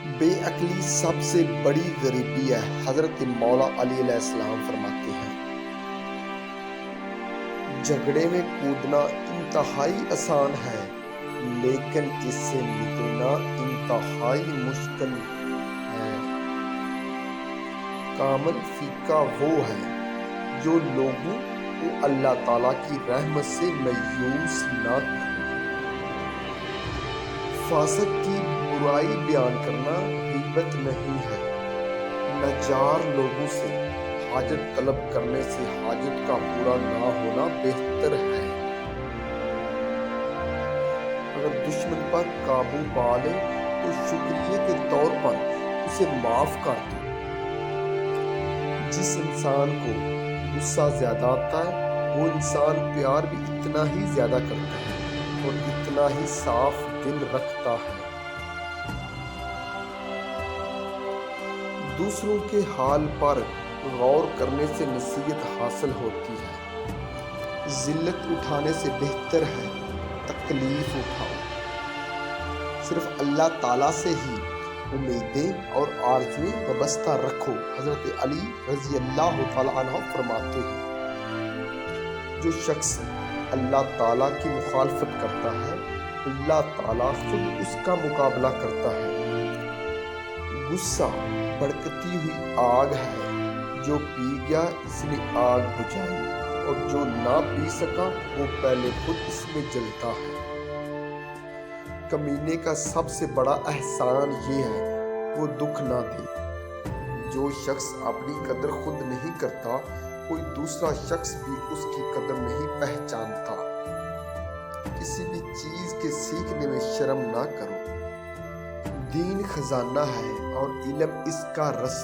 بے عقلی سب سے بڑی غریبی ہے۔ حضرت مولا علی علیہ السلام فرماتے ہیں، جھگڑے میں کودنا انتہائی آسان ہے لیکن اس سے نکلنا انتہائی مشکل ہے۔ کامل فقہ وہ ہے جو لوگوں کو اللہ تعالیٰ کی رحمت سے مایوس نہ کرے۔ فاسق کی برائی بیان کرنا غیبت نہیں ہے۔ لاچار لوگوں سے حاجت طلب کرنے سے حاجت کا پورا نہ ہونا بہتر ہے۔ اگر دشمن پر قابو پا لے تو شکریہ کے طور پر اسے معاف کر دو۔ جس انسان کو غصہ زیادہ آتا ہے وہ انسان پیار بھی اتنا ہی زیادہ کرتا ہے اور اتنا ہی صاف دل رکھتا ہے۔ دوسروں کے حال پر غور کرنے سے نصیحت حاصل ہوتی ہے۔ ذلت اٹھانے سے بہتر ہے تکلیف اٹھاؤ۔ صرف اللہ تعالیٰ سے ہی امیدیں اور آرزویں وابستہ رکھو۔ حضرت علی رضی اللہ تعالیٰ عنہ فرماتے ہیں، جو شخص اللہ تعالیٰ کی مخالفت کرتا ہے اللہ تعالیٰ خود اس کا مقابلہ کرتا ہے۔ غصہ بھڑکتی ہوئی آگ ہے، جو پی گیا اس نے آگ بجھائی اور جو نہ پی سکا وہ پہلے خود اس میں جلتا ہے۔ کمینے کا سب سے بڑا احسان یہ ہے وہ دکھ نہ دے۔ جو شخص اپنی قدر خود نہیں کرتا کوئی دوسرا شخص بھی اس کی قدر نہیں پہچانتا۔ کسی بھی چیز کے سیکھنے میں شرم نہ کرو۔ دین خزانہ ہے اور علم اس کا رستہ۔